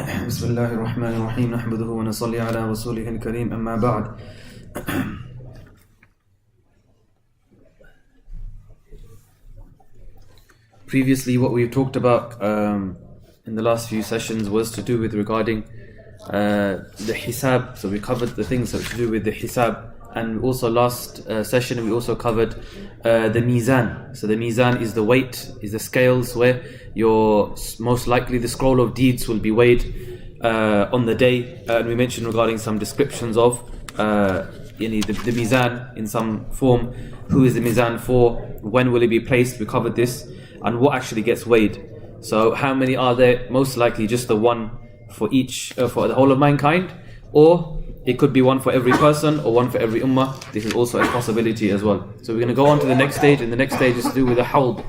بسم الله الرحمن الرحيم نحمده ونصلي على رسوله الكريم أما بعد. Previously, what we've talked about in the last few sessions was to do with regarding the hisab. So we covered the things that to do with the hisab, and also last session we also covered the mizan. So the mizan is the weight, is the scales where your most likely the scroll of deeds will be weighed on the day. And we mentioned regarding some descriptions of the mizan in some form. Who is the mizan for? When will it be placed? We covered this. And what actually gets weighed. So how many are there? Most likely just the one for each, for the whole of mankind, or it could be one for every person or one for every ummah. This is also a possibility as well. So we're going to go on to the next stage, and the next stage is to do with a hawd.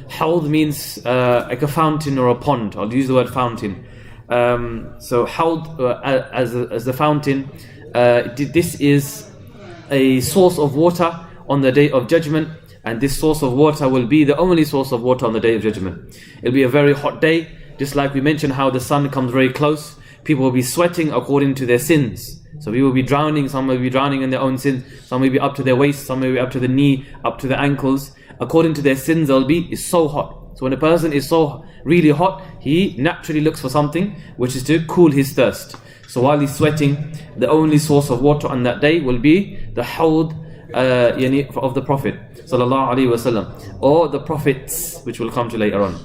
Hawd means like a fountain or a pond. I'll use the word fountain. So hawd as the fountain, this is a source of water on the Day of Judgment. And this source of water will be the only source of water on the Day of Judgment. It'll be a very hot day, just like we mentioned how the sun comes very close. People will be sweating according to their sins. So we will be drowning, some will be drowning in their own sins, some will be up to their waist, some will be up to the knee, up to the ankles. According to their sins, it's so hot. So when a person is so really hot, he naturally looks for something which is to cool his thirst. So while he's sweating, the only source of water on that day will be the hawd of the Prophet sallallahu alaihi wasallam, or the prophets, which we'll come to later on.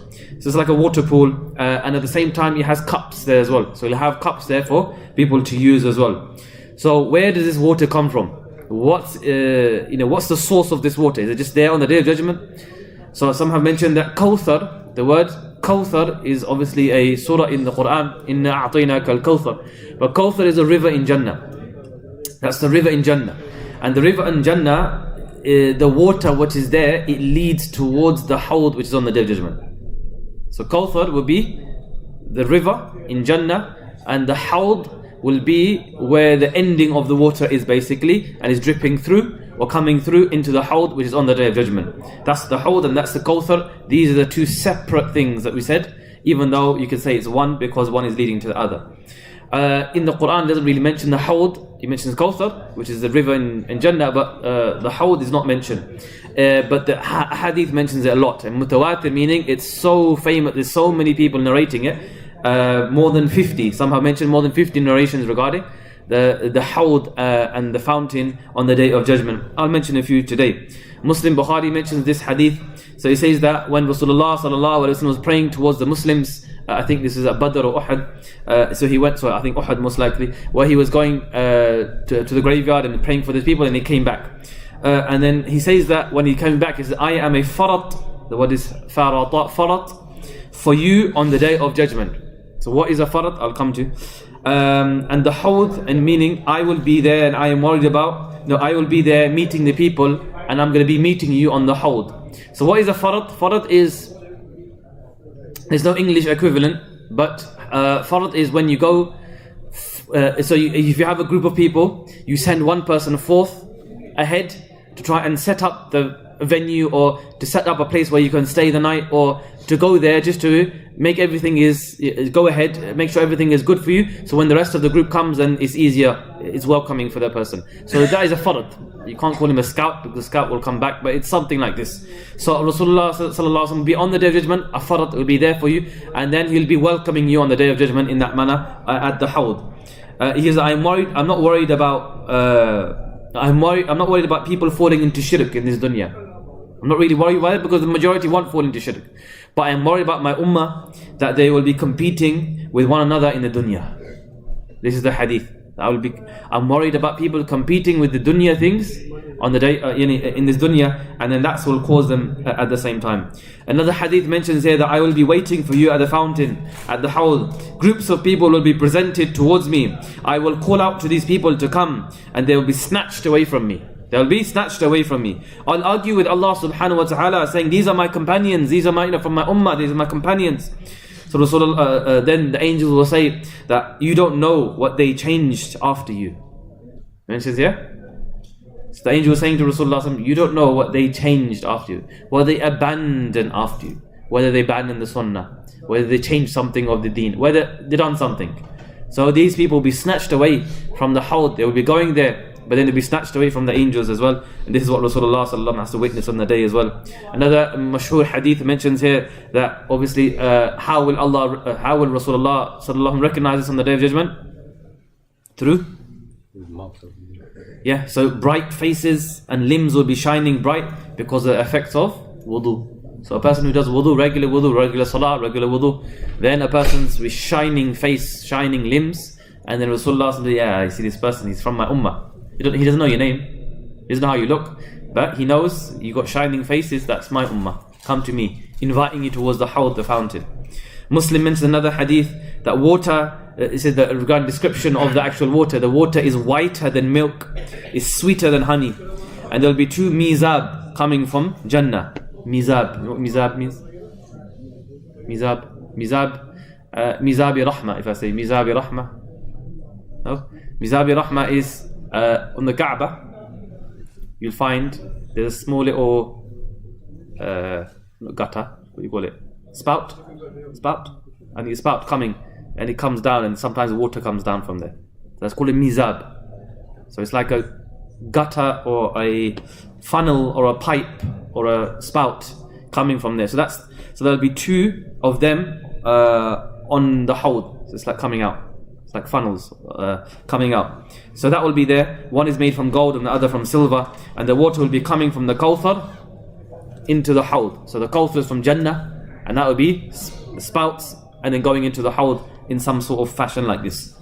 So it's like a water pool, and at the same time it has cups there as well. So you'll have cups there for people to use as well. So where does this water come from? What's the source of this water? Is it just there on the Day of Judgment? So some have mentioned that Kawthar, the word Kawthar is obviously a surah in the Quran, Inna a'tainaka al-Kawthar. But Kawthar is a river in Jannah. That's the river in Jannah. And the river in Jannah, the water which is there, it leads towards the hawd which is on the Day of Judgment. So Kawthar will be the river in Jannah, and the hawd will be where the ending of the water is basically, and is dripping through or coming through into the hawd which is on the Day of Judgment. That's the hawd and that's the Kawthar. These are the two separate things that we said, even though you can say it's one because one is leading to the other. In the Quran, it doesn't really mention the hawd. It mentions Kawthar, which is the river in Jannah, but the hawd is not mentioned. But the hadith mentions it a lot. And mutawatir meaning it's so famous, there's so many people narrating it, more than 50. Some have mentioned more than 50 narrations regarding the hawd and the fountain on the Day of Judgment. I'll mention a few today. Muslim Bukhari mentions this hadith. So he says that when Rasulullah sallallahu alaihi wasallam was praying towards the Muslims, I think this is at Badr or Uhud. So he went, so I think Uhud most likely, where he was going to the graveyard and praying for these people, and he came back. And then he says that when he came back, he says, I am a farat, the word is farat, for you on the Day of Judgment. So what is a farat? I'll come to. And the hawd, and meaning I will be there, and I am worried about, I will be there meeting the people, and I'm going to be meeting you on the hawd. So what is a farat? Farat is, there's no English equivalent, but farat is when you go, if you have a group of people, you send one person forth ahead to try and set up the venue, or to set up a place where you can stay the night, or to go there just to make everything go ahead, make sure everything is good for you, so when the rest of the group comes, then it's easier, it's welcoming for that person. So that is a farat. You can't call him a scout, because the scout will come back, but it's something like this. So Rasulullah sallallahu alaihi wasallam will be on the Day of Judgment, a farat will be there for you, and then he'll be welcoming you on the Day of Judgment in that manner at the hawd. He says, I'm not worried about people falling into shirk in this dunya. I'm not really worried about it, because the majority won't fall into shirk. But I'm worried about my ummah, that they will be competing with one another in the dunya. This is the hadith. I'm worried about people competing with the dunya things on the day in this dunya, and then that's what will cause them at the same time. Another hadith mentions here that I will be waiting for you at the fountain, at the hawd. Groups of people will be presented towards me. I will call out to these people to come, and they will be snatched away from me. They'll be snatched away from me. I'll argue with Allah subhanahu wa ta'ala, saying, these are my companions, these are my, from my ummah, these are my companions. So Rasulullah, then the angels will say that you don't know what they changed after you. Mentions here? So the angel was saying to Rasulullah, you don't know what they changed after you, what they abandoned after you, whether they abandoned the sunnah, whether they changed something of the deen, whether they done something. So these people will be snatched away from the Hawd. They will be going there, but then they'll be snatched away from the angels as well. And this is what Rasulullah sallallahu alaihi wasallam has to witness on the day as well. Another mashhur hadith mentions here that obviously how will Rasulullah sallallahu alaihi wasallam recognize us on the day of judgment? Through? Yeah, so bright faces and limbs will be shining bright because of the effects of wudu. So a person who does regular salah, regular wudu, then a person's with shining face, shining limbs, and then Rasulullah said, yeah, I see this person, he's from my ummah. He doesn't know your name, he doesn't know how you look, but he knows you got shining faces, that's my ummah. Come to me, inviting you towards the Hawd, the fountain. Muslim mentions another hadith that water, it said that regarding description of the actual water, the water is whiter than milk, is sweeter than honey, and there will be two mizab coming from Jannah. Mizab, you know what mizab means? Mizabi rahma, if I say mizabi rahma. No? Mizabi rahma is on the Kaaba, you'll find there's a small little gutter, what do you call it? Spout? I think a spout coming, and it comes down, and sometimes water comes down from there. That's called a mizab. So it's like a gutter or a funnel or a pipe or a spout coming from there. So there'll be two of them on the Hawd. So it's like coming out. It's like funnels coming out. So that will be there. One is made from gold and the other from silver, and the water will be coming from the Kawthar into the Hawd. So the Kawthar is from Jannah, and that will be spouts and then going into the Hawd in some sort of fashion like this.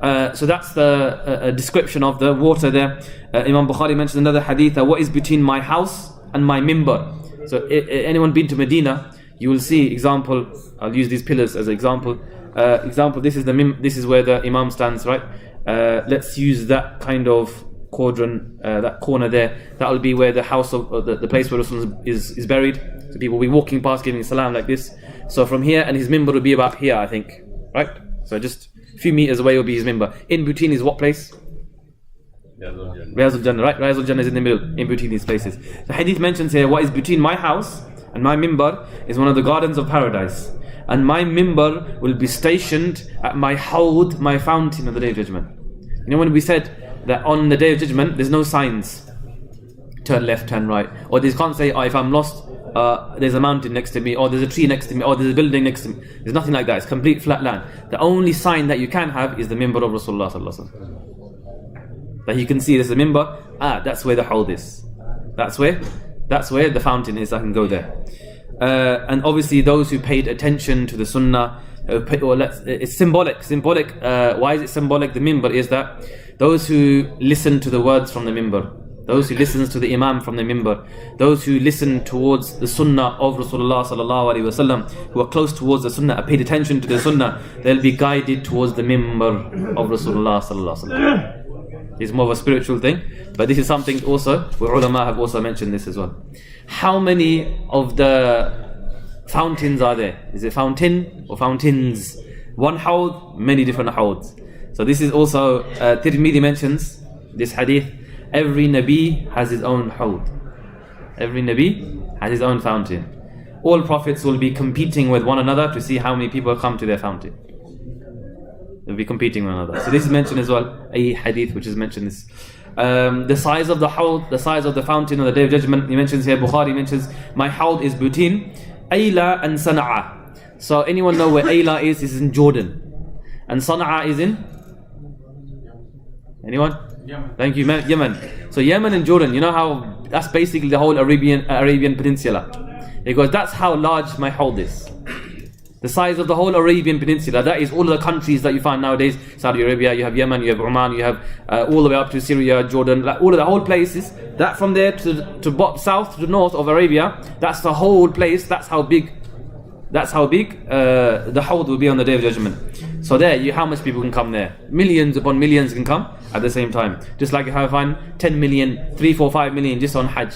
So that's the description of the water there. Imam Bukhari mentioned another hadith, what is between my house and my mimbar. So anyone been to Medina, you will see example, I'll use these pillars as an example. This is where the Imam stands, right? Let's use that kind of quadrant, that corner there. That will be where the house of the place where Rasul is buried. So people will be walking past giving salam like this. So from here, and his mimbar will be about here, I think, right? So just a few meters away will be his mimbar. In between is what place? Riyaz al-Jannah, right? Riyaz al-Jannah is in the middle, in between these places. The hadith mentions here, what is between my house and my mimbar is one of the gardens of paradise. And my mimbar will be stationed at my Hawd, my fountain of the Day of Judgment. You know when we said that on the Day of Judgment, there's no signs. Turn left, turn right. Or they can't say, if I'm lost, there's a mountain next to me, or there's a tree next to me, or there's a building next to me. There's nothing like that. It's complete flat land. The only sign that you can have is the mimbar of Rasulullah sallallahu alaihi wasallam. That you can see there's a mimbar. That's where the Hawd is. That's where the fountain is. I can go there. And obviously those who paid attention to the Sunnah, it's symbolic. Why is it symbolic? The mimbar is that those who listen to the words from the mimbar, those who listen to the Imam from the mimbar, those who listen towards the Sunnah of Rasulullah sallallahu alaihi wasallam, who are close towards the Sunnah, paid attention to the Sunnah, they'll be guided towards the mimbar of Rasulullah sallallahu alaihi wasallam. It's more of a spiritual thing, but this is something also where ulama have also mentioned this as well. How many of the fountains are there? Is it fountain or fountains? One Hawd, many different Hawds. So this is also Tirmidhi mentions this hadith. Every Nabi has his own Hawd. Every Nabi has his own fountain. All prophets will be competing with one another to see how many people come to their fountain. They'll be competing with one another. So this is mentioned as well, a hadith which is mentioned this. The size of the Hawd, the size of the fountain on the Day of Judgment, he mentions here, Bukhari mentions, my Hawd is between Ayla and Sana'a. So anyone know where Ayla is? Is in Jordan. And Sana'a is in? Anyone? Yemen. Thank you, Yemen. So Yemen and Jordan, you know how that's basically the whole Arabian Peninsula. Because that's how large my Hawd is. The size of the whole Arabian Peninsula, that is all of the countries that you find nowadays. Saudi Arabia, you have Yemen, you have Oman, you have all the way up to Syria, Jordan, like all of the whole places. That from there to south to the north of Arabia, that's the whole place. That's how big the Hawd will be on the Day of Judgment. So there, how much people can come there? Millions upon millions can come at the same time. Just like you have 10 million, 3, 4, 5 million just on Hajj.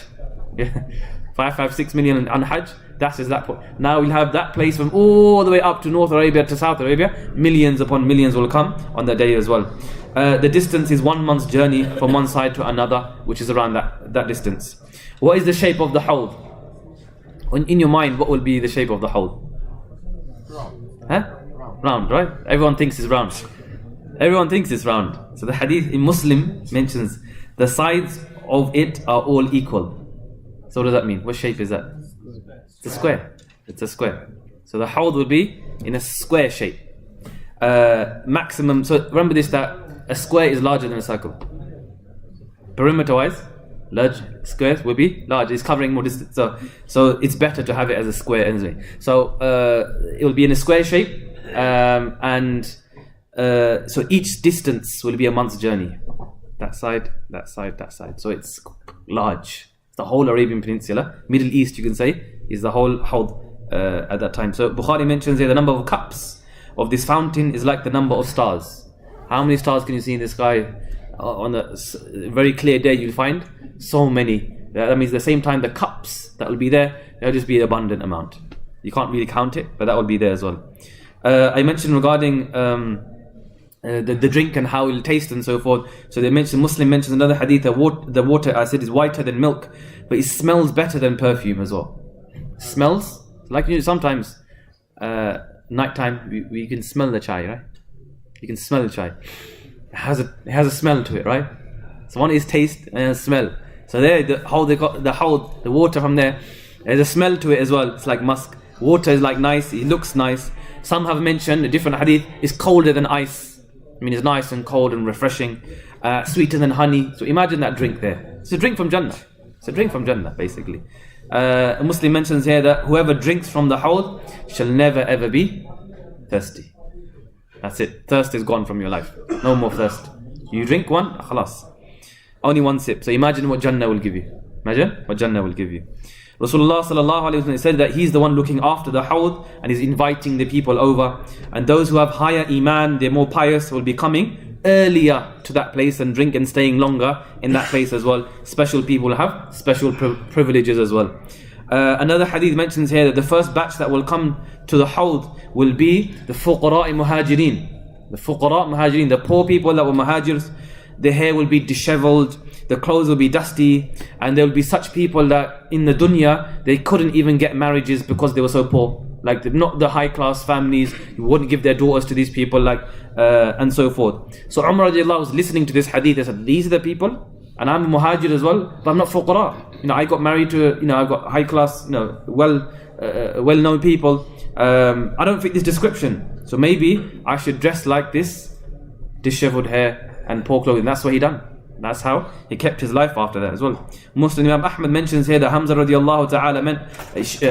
5, 6 million on Hajj. That's just that point. Now we'll have that place from all the way up to North Arabia to South Arabia. Millions upon millions will come on that day as well. The distance is 1 month's journey from one side to another, which is around that distance. What is the shape of the Hawd? In your mind, what will be the shape of the Hawd? Round. Huh? Round, right? Everyone thinks it's round. Everyone thinks it's round. So the hadith in Muslim mentions the sides of it are all equal. So what does that mean? What shape is that? It's a square. It's a square. So the hawd will be in a square shape. Maximum. So remember this, that a square is larger than a circle. Perimeter wise, large squares will be large. It's covering more distance. So it's better to have it as a square anyway. So it will be in a square shape, and so each distance will be a month's journey. That side, that side, that side. So it's large. The whole Arabian Peninsula, Middle East, you can say, is the whole Hawd at that time. So Bukhari mentions here the number of cups of this fountain is like the number of stars. How many stars can you see in the sky? On a very clear day, you'll find so many. That means at the same time, the cups that will be there, they'll just be an abundant amount. You can't really count it, but that will be there as well. I mentioned regarding the drink and how it will taste and so forth. So they mentioned, Muslim mentions another hadith, the water, I said, is whiter than milk, but it smells better than perfume as well. Smells like, you know, sometimes nighttime we can smell the chai, right? You can smell the chai. It has a smell to it, right? So one is taste and a smell. So there, how they got the water from there, there's a smell to it as well. It's like musk. Water is like nice. It looks nice. Some have mentioned a different hadith is colder than ice. I mean, it's nice and cold and refreshing, sweeter than honey. So imagine that drink there. It's a drink from Jannah. It's a drink from Jannah, basically. A Muslim mentions here that whoever drinks from the hawd shall never ever be thirsty. That's it. Thirst is gone from your life. No more thirst. You drink one, khalas. Only one sip. So imagine what Jannah will give you. Imagine what Jannah will give you. Rasulullah sallallahu alaihi wasallam said that he's the one looking after the hawd and he's inviting the people over. And those who have higher iman, they're more pious, will be coming earlier to that place and drink and staying longer in that place as well. Special people have special privileges as well. Another hadith mentions here that the first batch that will come to the hawd will be the fuqara muhajirin. The fuqara muhajirin, the poor people that were muhajirs. The hair will be disheveled, the clothes will be dusty, and there will be such people that in the dunya they couldn't even get marriages because they were so poor. Like not the high class families, you wouldn't give their daughters to these people, like and so forth. So Umar radiallahu anhu was listening to this hadith and said, these are the people, and I'm a muhajir as well, but I'm not fuqara. You know, I got married to, you know, I got high class, you know, well-known people. I don't fit this description, so maybe I should dress like this, disheveled hair and poor clothing. That's what he done. That's how he kept his life after that as well. Muslim Imam Ahmad mentions here that Hamza radiallahu ta'ala meant,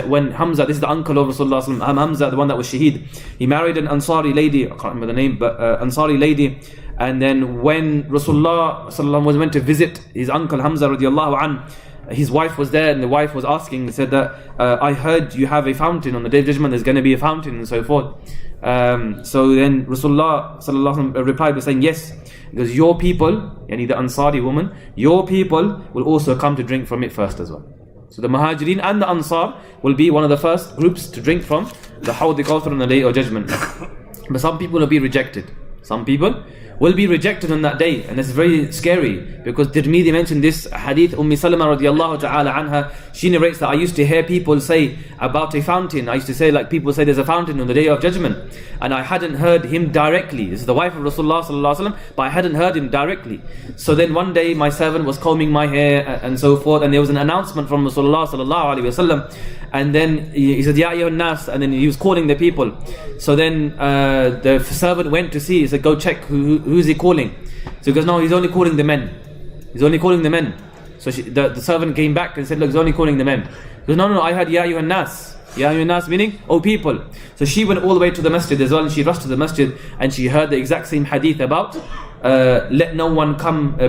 when Hamza, this is the uncle of Rasulullah sallallahu alaihi wasallam, Hamza, the one that was shaheed, he married an Ansari lady, I can't remember the name, but Ansari lady. And then when Rasulullah sallallahu alaihi wasallam was went to visit his uncle Hamza radiallahu an, his wife was there, and the wife was asking, said that I heard you have a fountain on the Day of Judgment, there's going to be a fountain and so forth. So then Rasulullah sallallahu alaihi wasallam replied by saying, yes, because your people, yani the Ansari woman, your people will also come to drink from it first as well. So the Muhajirin and the Ansar will be one of the first groups to drink from the Hawd al-Kawthar on the Day of Judgment. But some people will be rejected. Some people will be rejected on that day, and it's very scary because Tirmidhi mentioned this hadith. Salama radiallahu ta'ala anha, she narrates that I used to hear people say about a fountain. I used to say, like, people say there's a fountain on the Day of Judgment, and I hadn't heard him directly. This is the wife of Rasulullah sallallahu alaihi wasallam, but I hadn't heard him directly. So then one day my servant was combing my hair and so forth, and there was an announcement from Rasulullah sallallahu alaihi wasallam, and then he said, Ya ayyuhan nas, and then he was calling the people. So then the servant went to see. He said, go check who's he calling. So he goes, no, he's only calling the men. He's only calling the men. So the servant came back and said, look, he's only calling the men. He goes, no, I heard Ya ayyuhan nas. Ya ayyuhan nas meaning, oh people. So she went all the way to the masjid as well, and she rushed to the masjid, and she heard the exact same hadith about let no one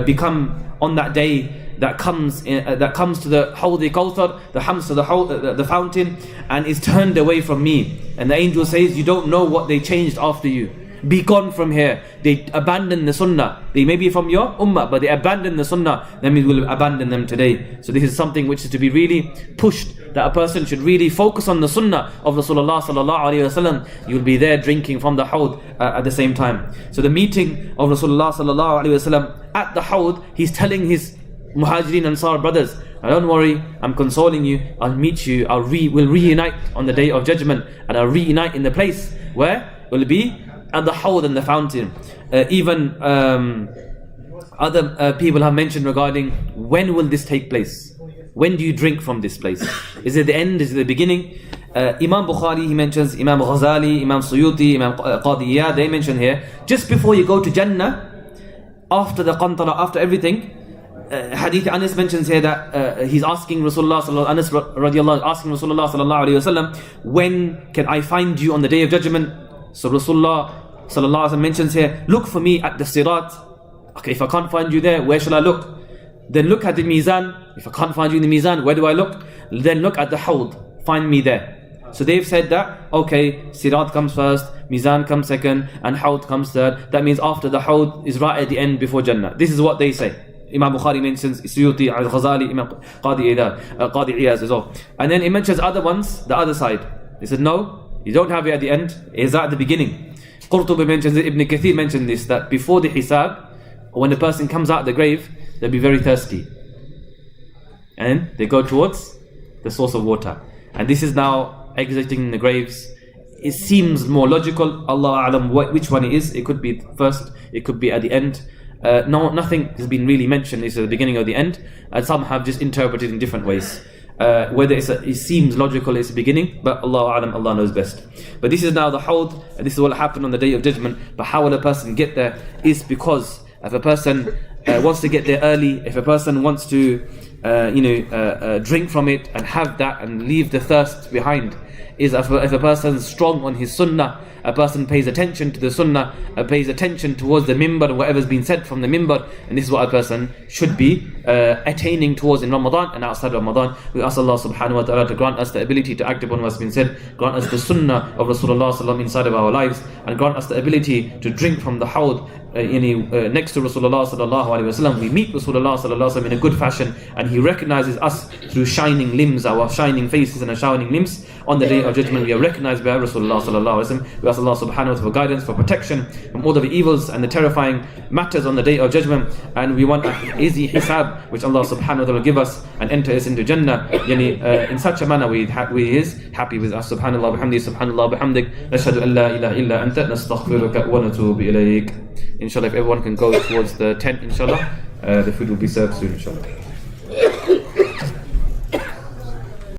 become on that day that comes to the Hawd al-Kawthar, the hams to the fountain, and is turned away from me. And the angel says, you don't know what they changed after you. Be gone from here. They abandon the sunnah. They may be from your ummah, but they abandon the sunnah. Then we will abandon them today. So this is something which is to be really pushed, that a person should really focus on the sunnah of Rasulullah sallallahu alaihi wasallam. You'll be there drinking from the hawd at the same time. So the meeting of Rasulullah sallallahu alaihi wasallam at the hawd, he's telling his Muhajirin Ansar brothers, don't worry, I'm consoling you, I'll meet you, we'll reunite on the Day of Judgment, and I'll reunite in the place where will be and the hawd and the fountain. Even other people have mentioned regarding when will this take place? When do you drink from this place? Is it the end? Is it the beginning? Imam Bukhari, he mentions, Imam Ghazali, Imam Suyuti, Imam Qadi Iyad, they mention here, just before you go to Jannah, after the qantara, after everything, Hadith Anas mentions here that he's asking Rasulullah, Anas radiallahu asking Rasulullah sallallahu alayhi wasallam, when can I find you on the Day of Judgment? So Rasulullah sallallahu alayhi wasallam mentions here, look for me at the Sirat. Okay, if I can't find you there, where shall I look? Then look at the Mizan. If I can't find you in the Mizan, where do I look? Then look at the Hawd. Find me there. So they've said that, okay, Sirat comes first, Mizan comes second, and Hawd comes third. That means after the Hawd is right at the end before Jannah. This is what they say. Imam Bukhari mentions Suyuti, Al-Ghazali, Imam Qadi Iyad as well. And then it mentions other ones, the other side. They said, no, you don't have it at the end, it's at the beginning. Qurtubi mentions it, Ibn Kathir mentioned this, that before the Hisab, when a person comes out of the grave, they'll be very thirsty. And they go towards the source of water. And this is now exiting the graves. It seems more logical. Allah A'lam which one it is. It could be first, it could be at the end. Nothing has been really mentioned. It's at the beginning or the end. And some have just interpreted in different ways. Whether it seems logical, it's the beginning, but Allah A'lam, Allah knows best. But this is now the Hawd, and this is what will happen on the Day of Judgment. But how will a person get there is because if a person wants to get there early, if a person wants to drink from it and have that and leave the thirst behind, is if a person is strong on his sunnah, a person pays attention to the sunnah, pays attention towards the mimbar and whatever's been said from the mimbar, and this is what a person should be attaining towards in Ramadan and outside Ramadan. We ask Allah subhanahu wa ta'ala to grant us the ability to act upon what's been said, grant us the sunnah of Rasulullah sallallahu inside of our lives, and grant us the ability to drink from the hawd next to Rasulullah sallallahu alaihi wasallam. We meet Rasulullah sallallahu alaihi wasallam in a good fashion, and he recognizes us through shining limbs, our shining faces and our shining limbs. On the Day of Judgment, we are recognized by Rasulullah sallallahu alaihi wasallam. We ask Allah subhanahu wa ta'ala for guidance, for protection from all the evils and the terrifying matters on the Day of Judgment. And we want an easy hisab, which Allah subhanahu wa ta'ala will give us and enter us into Jannah. In such a manner we is happy with us. Subhanallah bihamdi, subhanallah bihamdik. Nashhadu an la ilaha illa anta, nastaghfiruka wa natubu ilayk. Inshallah, if everyone can go towards the tent, inshallah, the food will be served soon, inshallah.